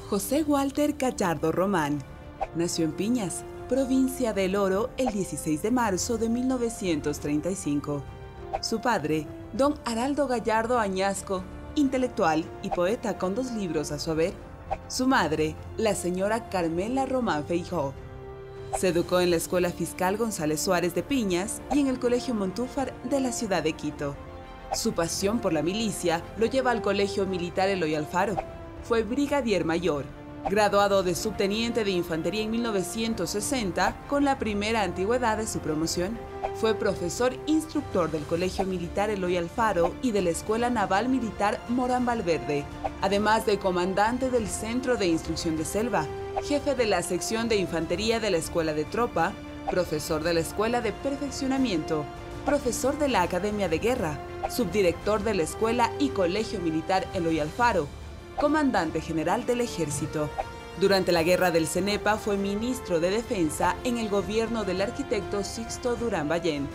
José Walter Gallardo Román nació en Piñas, provincia del Oro, el 16 de marzo de 1935. Su padre, don Araldo Gallardo Añasco, intelectual y poeta con 2 libros a su haber. Su madre, la señora Carmela Román Feijó. Se educó en la Escuela Fiscal González Suárez de Piñas y en el Colegio Montúfar de la ciudad de Quito. Su pasión por la milicia lo lleva al Colegio Militar Eloy Alfaro. Fue brigadier mayor, graduado de subteniente de infantería en 1960 con la primera antigüedad de su promoción. Fue profesor instructor del Colegio Militar Eloy Alfaro y de la Escuela Naval Militar Morán Valverde, además de comandante del Centro de Instrucción de Selva, jefe de la sección de infantería de la Escuela de Tropa, profesor de la Escuela de Perfeccionamiento, profesor de la Academia de Guerra, subdirector de la Escuela y Colegio Militar Eloy Alfaro, comandante general del Ejército. Durante la Guerra del Cenepa fue ministro de Defensa en el gobierno del arquitecto Sixto Durán Ballén.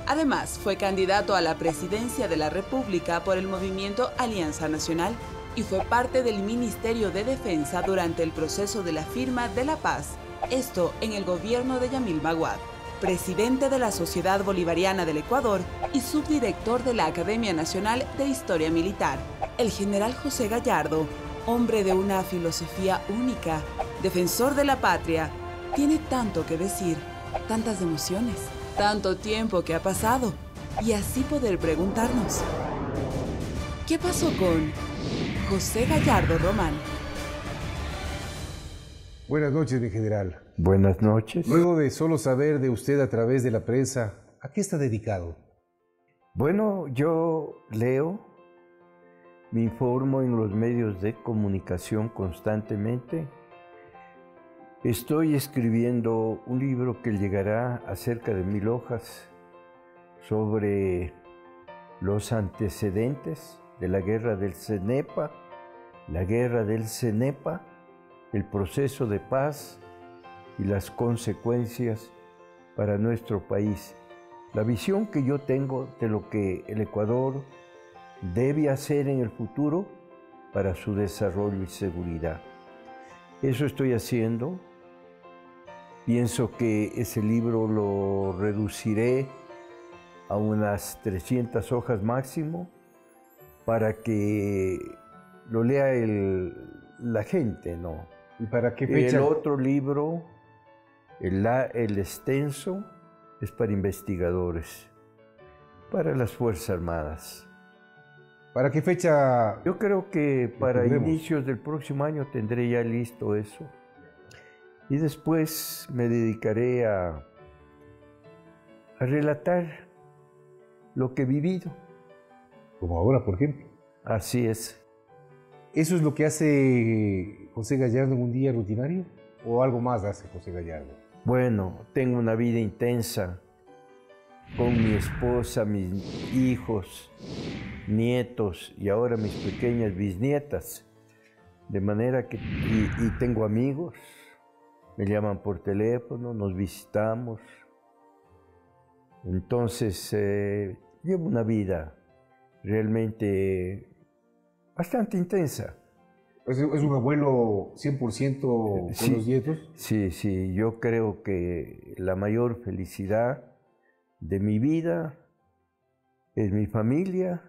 Además, fue candidato a la presidencia de la República por el movimiento Alianza Nacional y fue parte del Ministerio de Defensa durante el proceso de la firma de la paz, esto en el gobierno de Yamil Maguad, presidente de la Sociedad Bolivariana del Ecuador y subdirector de la Academia Nacional de Historia Militar. El general José Gallardo, hombre de una filosofía única, defensor de la patria, tiene tanto que decir, tantas emociones, tanto tiempo que ha pasado, y así poder preguntarnos, ¿qué pasó con José Gallardo Román? Buenas noches, mi general. Buenas noches. Luego de solo saber de usted a través de la prensa, ¿a qué está dedicado? Bueno, yo leo, me informo en los medios de comunicación constantemente. Estoy escribiendo un libro que llegará a cerca de 1000 hojas sobre los antecedentes de la guerra del Cenepa, el proceso de paz y las consecuencias para nuestro país. La visión que yo tengo de lo que el Ecuador debe hacer en el futuro para su desarrollo y seguridad. Eso estoy haciendo. Pienso que ese libro lo reduciré a unas 300 hojas máximo para que lo lea la gente, ¿no? ¿Y para qué fecha? El otro libro, el extenso, es para investigadores, para las Fuerzas Armadas. ¿Para qué fecha? Yo creo que para inicios del próximo año tendré ya listo eso. Y después me dedicaré a relatar lo que he vivido. Como ahora, por ejemplo. Así es. ¿Eso es lo que hace José Gallardo en un día rutinario? ¿O algo más hace José Gallardo? Bueno, tengo una vida intensa con mi esposa, mis hijos, nietos y ahora mis pequeñas bisnietas. De manera que, y tengo amigos, me llaman por teléfono, nos visitamos. Entonces, llevo una vida realmente bastante intensa. ¿Es un abuelo 100% con Sí, los nietos? Sí, yo creo que la mayor felicidad de mi vida es mi familia,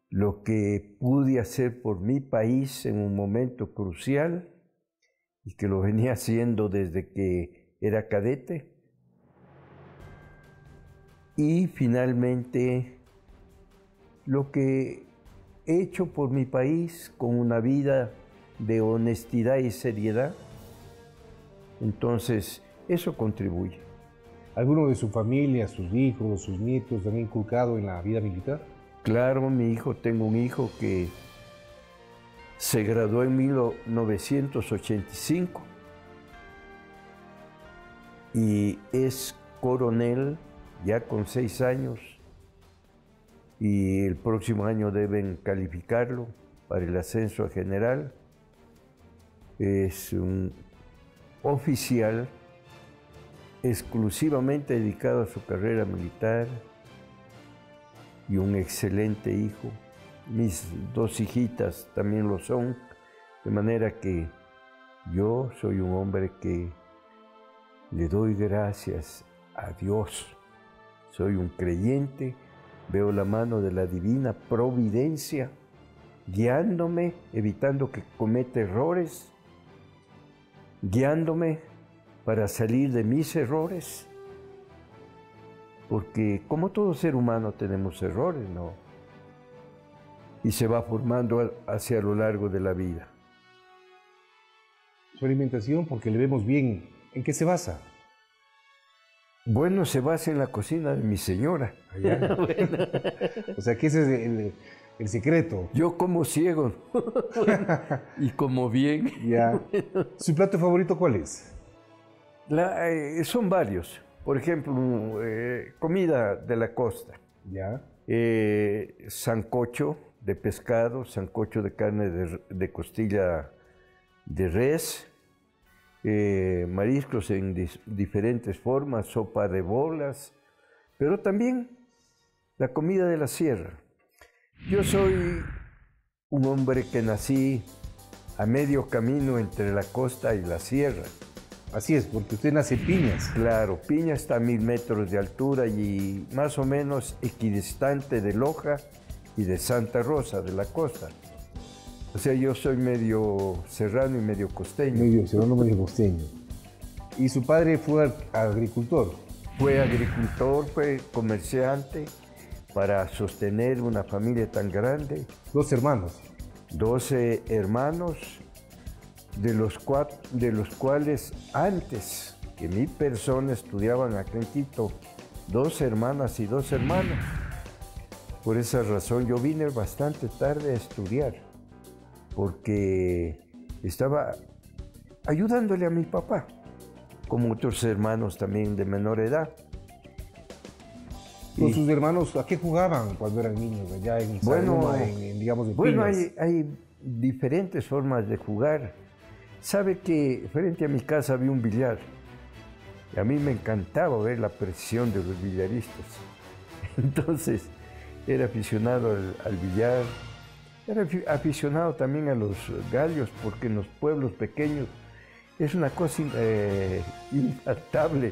lo que pude hacer por mi país en un momento crucial y que lo venía haciendo desde que era cadete. Y finalmente, lo que he hecho por mi país con una vida de honestidad y seriedad. Entonces, eso contribuye. ¿Alguno de su familia, sus hijos, sus nietos han inculcado en la vida militar? Claro, tengo un hijo que se graduó en 1985 y es coronel ya con 6 años y el próximo año deben calificarlo para el ascenso a general. Es un oficial exclusivamente dedicado a su carrera militar y un excelente hijo mis dos hijitas también lo son, de manera que yo soy un hombre que le doy gracias a Dios. Soy un creyente, veo la mano de la divina providencia guiándome, evitando que cometa errores, guiándome para salir de mis errores, porque como todo ser humano tenemos errores, ¿no? Y se va formando hacia lo largo de la vida. Su alimentación, porque le vemos bien, ¿en qué se basa? Bueno, se basa en la cocina de mi señora. Allá. Bueno. O sea, que ese es el secreto. Yo como ciego y como bien. Ya. ¿Su plato favorito cuál es? Son varios. Por ejemplo, comida de la costa. Ya. Sancocho de pescado, sancocho de carne de costilla de res, mariscos en diferentes formas, sopa de bolas, pero también la comida de la sierra. Yo soy un hombre que nací a medio camino entre la costa y la sierra. Así es, porque usted nace en Piñas. Claro, Piña está a 1000 metros de altura y más o menos equidistante de Loja y de Santa Rosa, de la costa. O sea, yo soy medio serrano y medio costeño. Medio serrano, medio costeño. ¿Y su padre fue agricultor? Fue agricultor, fue comerciante para sostener una familia tan grande. 2 hermanos. 12 hermanos, de los cuales antes que mi persona estudiaban acá en Quito, 2 hermanas y 2 hermanos. Por esa razón yo vine bastante tarde a estudiar, porque estaba ayudándole a mi papá, como otros hermanos también de menor edad. ¿Con sus hermanos a qué jugaban cuando eran niños allá en Saruma, digamos, en bueno, Piñas? hay diferentes formas de jugar. Sabe que frente a mi casa había un billar. Y a mí me encantaba ver la precisión de los billaristas. Entonces, era aficionado al billar. Era aficionado también a los gallos, porque en los pueblos pequeños es una cosa infaltable,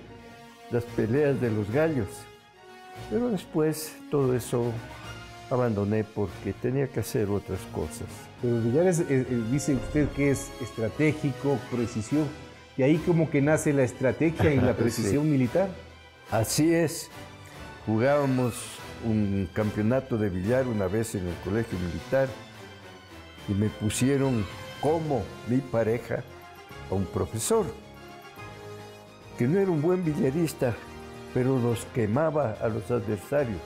las peleas de los gallos. Pero después todo eso abandoné porque tenía que hacer otras cosas. Pero el billar dice usted que es estratégico, precisión, y ahí como que nace la estrategia y la precisión Sí. militar. Así es, jugábamos un campeonato de billar una vez en el colegio militar y me pusieron como mi pareja a un profesor, que no era un buen billarista, pero los quemaba a los adversarios,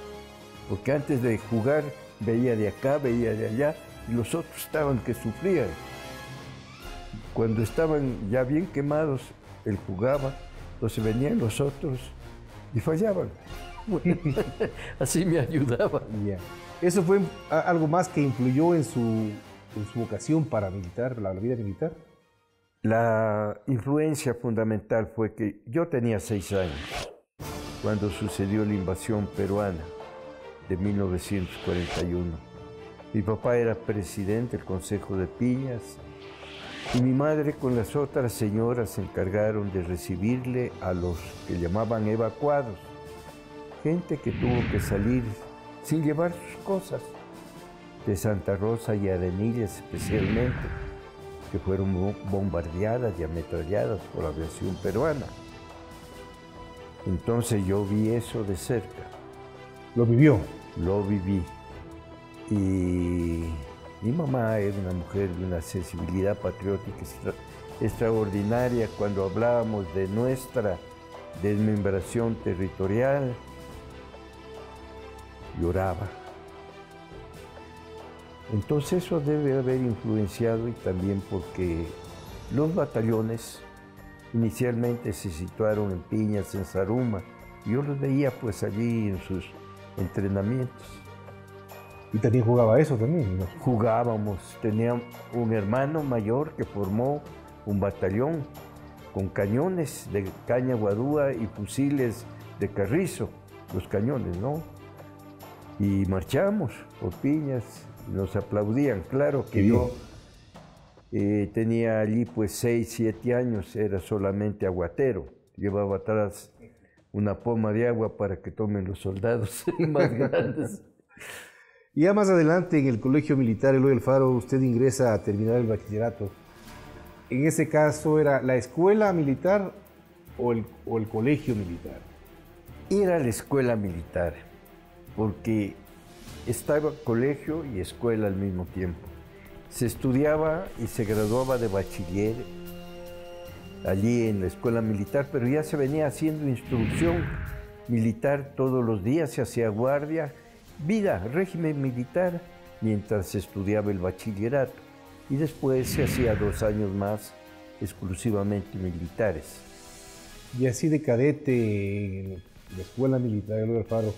porque antes de jugar veía de acá, veía de allá, y los otros estaban que sufrían. Cuando estaban ya bien quemados, él jugaba, entonces venían los otros y fallaban. Así me ayudaba. Ya. ¿Eso fue algo más que influyó en su vocación para militar, la vida militar? La influencia fundamental fue que yo tenía 6 años cuando sucedió la invasión peruana de 1941. Mi papá era presidente del Consejo de Piñas y mi madre con las otras señoras se encargaron de recibirle a los que llamaban evacuados, gente que tuvo que salir sin llevar sus cosas, de Santa Rosa y Arenillas especialmente, que fueron bombardeadas y ametralladas por la aviación peruana. Entonces yo vi eso de cerca. ¿Lo vivió? Lo viví. Y mi mamá era una mujer de una sensibilidad patriótica extraordinaria. Cuando hablábamos de nuestra desmembración territorial, lloraba. Entonces eso debe haber influenciado, y también porque los batallones inicialmente se situaron en Piñas, en Saruma, y yo los veía pues allí en sus entrenamientos. ¿Y también jugaba eso también, no? Jugábamos, tenía un hermano mayor que formó un batallón con cañones de caña guadúa y fusiles de carrizo, los cañones, ¿no? Y marchamos por Piñas, nos aplaudían. Claro que yo tenía allí pues 6, 7 años, era solamente aguatero. Llevaba atrás una poma de agua para que tomen los soldados más grandes. Y ya más adelante en el Colegio Militar Eloy Alfaro usted ingresa a terminar el bachillerato. En ese caso, ¿era la escuela militar o el colegio militar? Era la escuela militar, porque estaba colegio y escuela al mismo tiempo. Se estudiaba y se graduaba de bachiller allí en la escuela militar, pero ya se venía haciendo instrucción militar todos los días, se hacía guardia, vida, régimen militar, mientras se estudiaba el bachillerato. Y después se hacía 2 años más exclusivamente militares. Y así de cadete en la escuela militar Eloy Alfaro,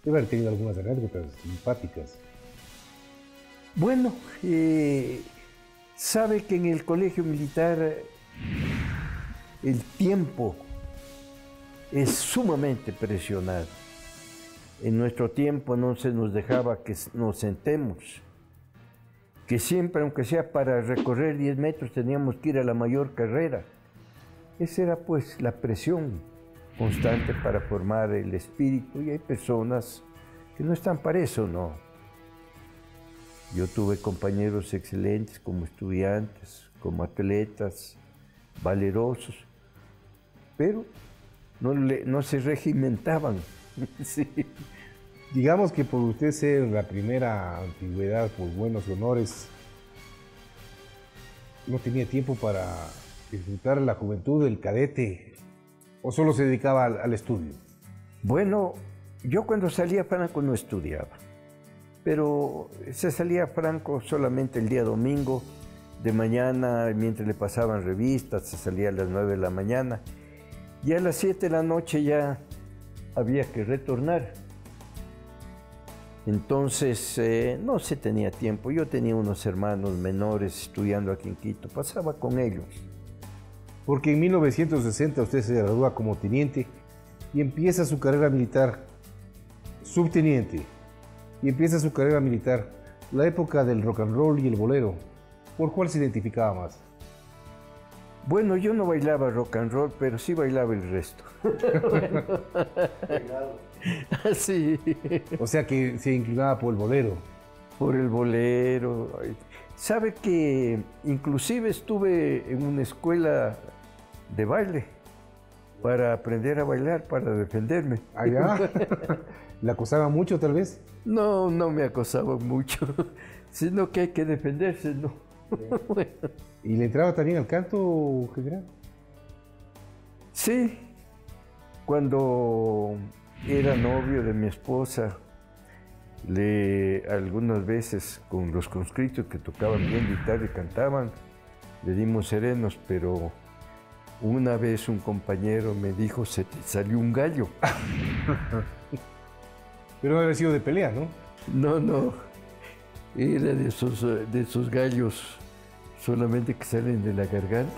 debe haber tenido algunas anécdotas simpáticas. Bueno, sabe que en el colegio militar el tiempo es sumamente presionado. En nuestro tiempo no se nos dejaba que nos sentemos, que siempre, aunque sea para recorrer 10 metros, teníamos que ir a la mayor carrera. Esa era pues la presión constante para formar el espíritu, y hay personas que no están para eso, ¿no? Yo tuve compañeros excelentes como estudiantes, como atletas, valerosos, pero no se regimentaban. Sí. Digamos que por usted ser la primera antigüedad por buenos honores, no tenía tiempo para disfrutar la juventud del cadete, o solo se dedicaba al estudio. Bueno, yo cuando salía franco no estudiaba, pero se salía franco solamente el día domingo, de mañana, mientras le pasaban revistas, se salía a las 9 de la mañana, y a las 7 de la noche ya había que retornar. Entonces no se tenía tiempo. Yo tenía unos hermanos menores estudiando aquí en Quito, pasaba con ellos. Porque en 1960 usted se gradúa como teniente y empieza su carrera militar, subteniente, y empieza su carrera militar, la época del rock and roll y el bolero. ¿Por cuál se identificaba más? Bueno, yo no bailaba rock and roll, pero sí bailaba el resto. Sí. O sea que se inclinaba por el bolero. Por el bolero. ¿Sabe que inclusive estuve en una escuela de baile para aprender a bailar, para defenderme? ¿Allá? ¿La acosaba mucho tal vez? No, no me acosaba mucho, sino que hay que defenderse, ¿no? Bueno. ¿Y le entraba también al canto, general? Sí, cuando era novio de mi esposa, algunas veces con los conscriptos que tocaban bien guitarra y cantaban, le dimos serenos, pero una vez un compañero me dijo, se te salió un gallo. Pero no había sido de pelea, ¿no? No, no, era de esos gallos solamente que salen de la garganta.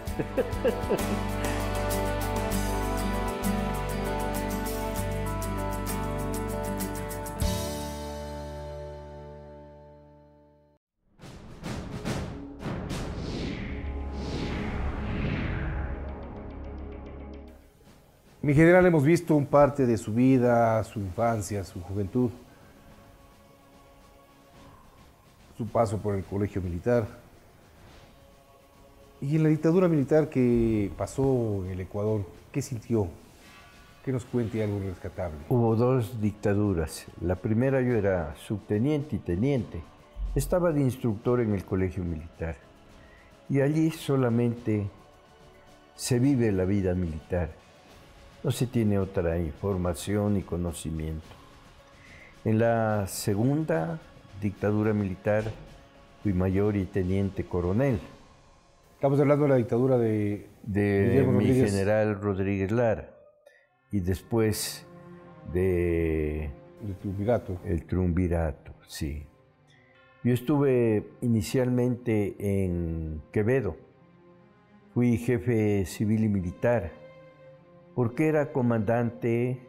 Mi general, hemos visto un parte de su vida, su infancia, su juventud, su paso por el colegio militar y en la dictadura militar que pasó en el Ecuador. ¿Qué sintió? Que nos cuente algo rescatable. Hubo 2 dictaduras. La primera yo era subteniente y teniente. Estaba de instructor en el colegio militar y allí solamente se vive la vida militar. No se tiene otra información ni conocimiento. En la segunda dictadura militar fui mayor y teniente coronel. Estamos hablando de la dictadura de mi general Rodríguez Lara y después del triunvirato. El triunvirato, sí. Yo estuve inicialmente en Quevedo. Fui jefe civil y militar, porque era comandante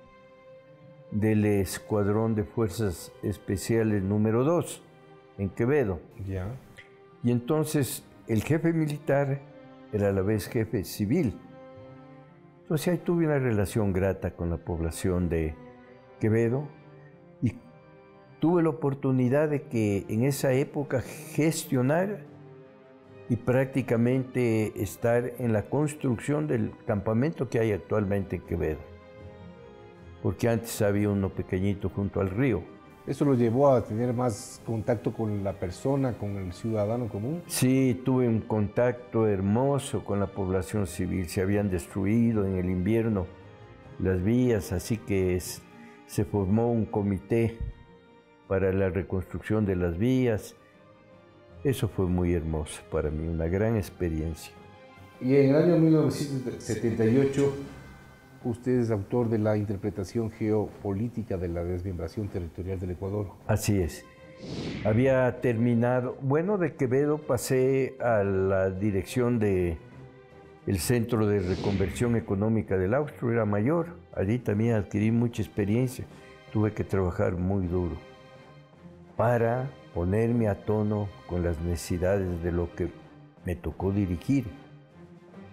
del Escuadrón de Fuerzas Especiales número 2 en Quevedo. Ya. Y entonces el jefe militar era a la vez jefe civil. Entonces ahí tuve una relación grata con la población de Quevedo y tuve la oportunidad de que en esa época gestionar y prácticamente estar en la construcción del campamento que hay actualmente en Quevedo. Porque antes había uno pequeñito junto al río. ¿Eso lo llevó a tener más contacto con la persona, con el ciudadano común? Sí, tuve un contacto hermoso con la población civil. Se habían destruido en el invierno las vías, así que se formó un comité para la reconstrucción de las vías. Eso fue muy hermoso para mí, una gran experiencia. Y en el año 1978, usted es autor de la interpretación geopolítica de la desmembración territorial del Ecuador. Así es. Había terminado, bueno, de Quevedo pasé a la dirección del Centro de Reconversión Económica del Austro, era mayor. Allí también adquirí mucha experiencia. Tuve que trabajar muy duro para ponerme a tono con las necesidades de lo que me tocó dirigir.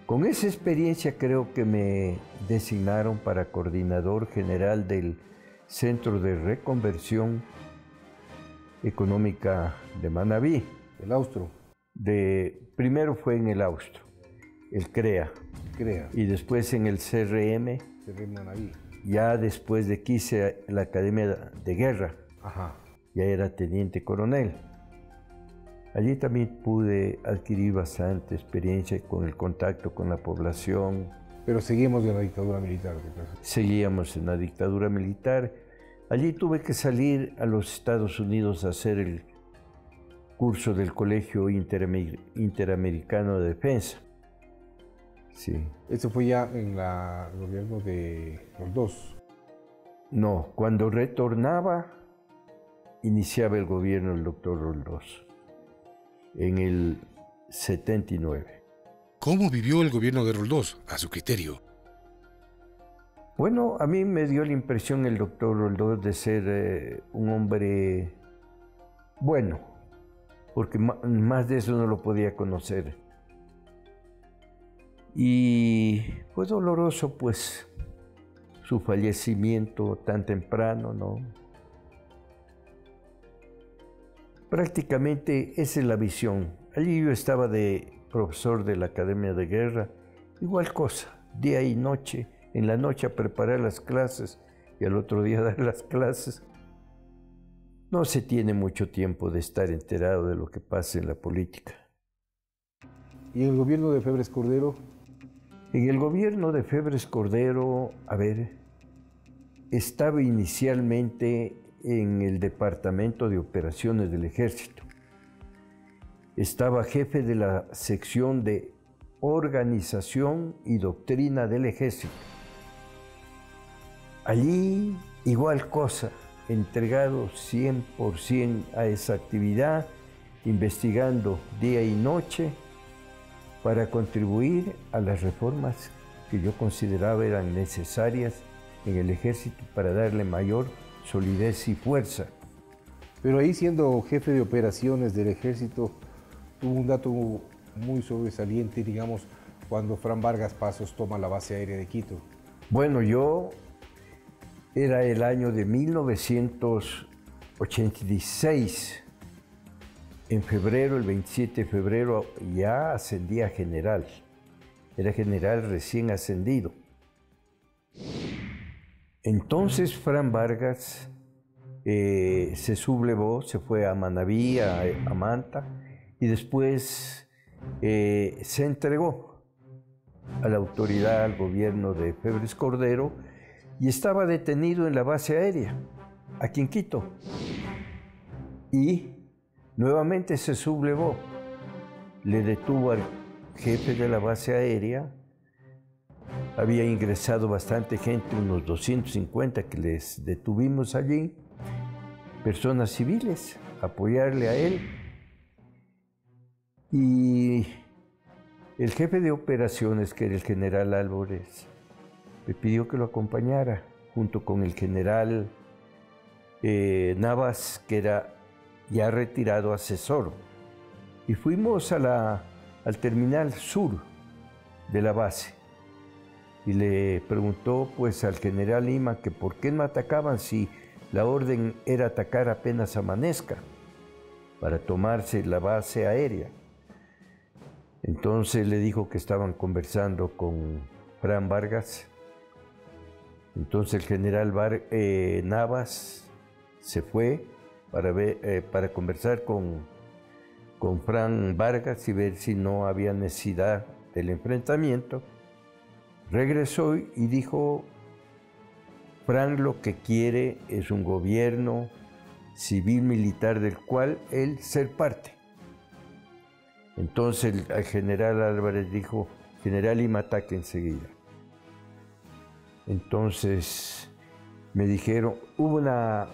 Con esa experiencia creo que me designaron para coordinador general del Centro de Reconversión Económica de Manabí. El Austro. Primero fue en el Austro, el CREA. Y después en el CRM. CRM Manabí. Ya después de que hice la Academia de Guerra. Ajá. Ya era teniente coronel. Allí también pude adquirir bastante experiencia con el contacto con la población. Pero seguimos en la dictadura militar. Seguíamos en la dictadura militar. Allí tuve que salir a los Estados Unidos a hacer el curso del Colegio Interamericano de Defensa. Sí. ¿Eso fue ya en el gobierno de Roldós? No, cuando retornaba, iniciaba el gobierno del doctor Roldós. En el 79. ¿Cómo vivió el gobierno de Roldós, a su criterio? Bueno, a mí me dio la impresión el doctor Roldós de ser un hombre bueno, porque más de eso no lo podía conocer. Y fue doloroso, pues, su fallecimiento tan temprano, ¿no? Prácticamente esa es la visión. Allí yo estaba de profesor de la Academia de Guerra, igual cosa, día y noche, en la noche a preparar las clases y al otro día dar las clases. No se tiene mucho tiempo de estar enterado de lo que pasa en la política. ¿Y en el gobierno de Febres Cordero? En el gobierno de Febres Cordero, estaba inicialmente en el Departamento de Operaciones del Ejército. Estaba jefe de la sección de Organización y Doctrina del Ejército. Allí, igual cosa, entregado 100% a esa actividad, investigando día y noche para contribuir a las reformas que yo consideraba eran necesarias en el Ejército para darle mayor solidez y fuerza. Pero ahí, siendo jefe de operaciones del Ejército, tuvo un dato muy sobresaliente, digamos, cuando Fran Vargas Pasos toma la base aérea de Quito. Bueno, era el año de 1986. En febrero, el 27 de febrero, ya ascendía a general. Era general recién ascendido. Entonces Fran Vargas se sublevó, se fue a Manabí, a Manta, y después se entregó a la autoridad, al gobierno de Febres Cordero, y estaba detenido en la base aérea, aquí en Quito. Y nuevamente se sublevó, le detuvo al jefe de la base aérea. Había ingresado bastante gente, unos 250 que les detuvimos allí, personas civiles, a apoyarle a él. Y el jefe de operaciones, que era el general Álvarez, me pidió que lo acompañara, junto con el general Navas, que era ya retirado asesor. Y fuimos al terminal sur de la base. Y le preguntó pues al general Lima que por qué no atacaban si la orden era atacar apenas amanezca para tomarse la base aérea. Entonces le dijo que estaban conversando con Fran Vargas. Entonces el general Navas se fue para conversar con Fran Vargas y ver si no había necesidad del enfrentamiento. Regresó y dijo, Fran lo que quiere es un gobierno civil-militar del cual él ser parte. Entonces el general Álvarez dijo, general Lima, ataque enseguida. Entonces me dijeron, hubo una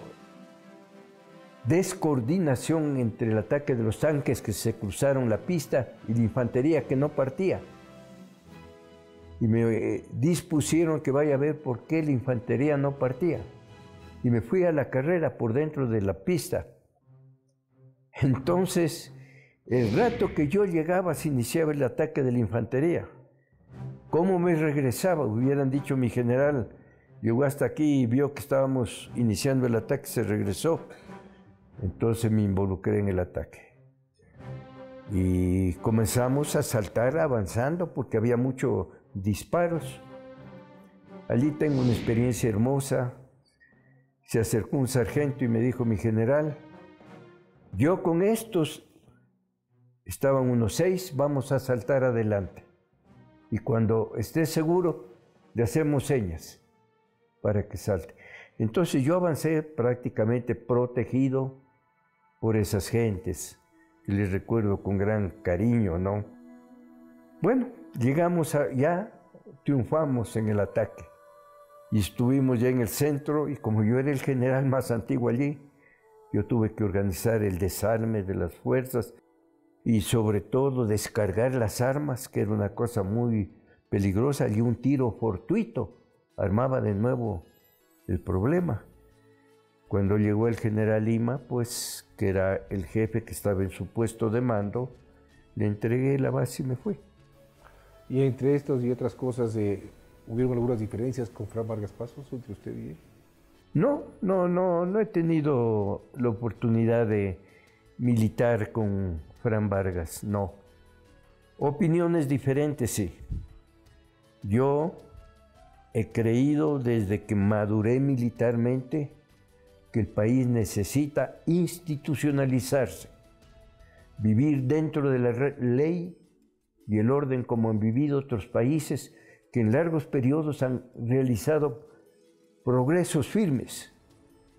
descoordinación entre el ataque de los tanques que se cruzaron la pista y la infantería que no partía. Y me dispusieron que vaya a ver por qué la infantería no partía. Y me fui a la carrera por dentro de la pista. Entonces, el rato que yo llegaba se iniciaba el ataque de la infantería. ¿Cómo me regresaba? Hubieran dicho mi general, llegó hasta aquí y vio que estábamos iniciando el ataque, se regresó. Entonces me involucré en el ataque. Y comenzamos a saltar avanzando porque había muchos disparos. Allí tengo una experiencia hermosa. Se acercó un sargento y me dijo, mi general, yo con estos, estaban unos 6, vamos a saltar adelante. Y cuando esté seguro, le hacemos señas para que salte. Entonces yo avancé prácticamente protegido por esas gentes, que les recuerdo con gran cariño, ¿no? Bueno, llegamos ya triunfamos en el ataque. Y estuvimos ya en el centro, y como yo era el general más antiguo allí, yo tuve que organizar el desarme de las fuerzas y sobre todo descargar las armas, que era una cosa muy peligrosa, y un tiro fortuito armaba de nuevo el problema. Cuando llegó el general Lima, pues, que era el jefe que estaba en su puesto de mando, le entregué la base y me fui. Y entre estos y otras cosas, ¿hubieron algunas diferencias con Fran Vargas Pasos entre usted y él? No he tenido la oportunidad de militar con Fran Vargas, no. Opiniones diferentes, sí. Yo he creído desde que maduré militarmente que el país necesita institucionalizarse, vivir dentro de la ley y el orden como han vivido otros países que en largos periodos han realizado progresos firmes.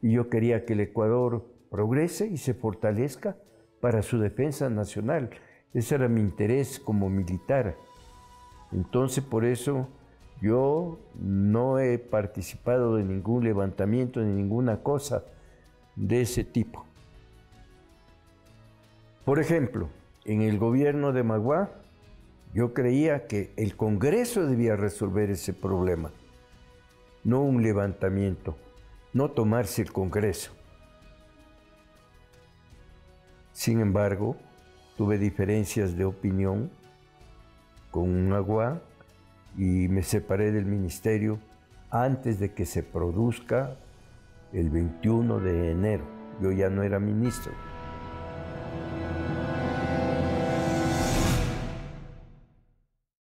Y yo quería que el Ecuador progrese y se fortalezca para su defensa nacional. Ese era mi interés como militar. Entonces, por eso yo no he participado de ningún levantamiento ni ninguna cosa de ese tipo. Por ejemplo, en el gobierno de Magua, yo creía que el Congreso debía resolver ese problema, no un levantamiento, no tomarse el Congreso. Sin embargo, tuve diferencias de opinión con Magua y me separé del ministerio antes de que se produzca el 21 de enero. Yo ya no era ministro.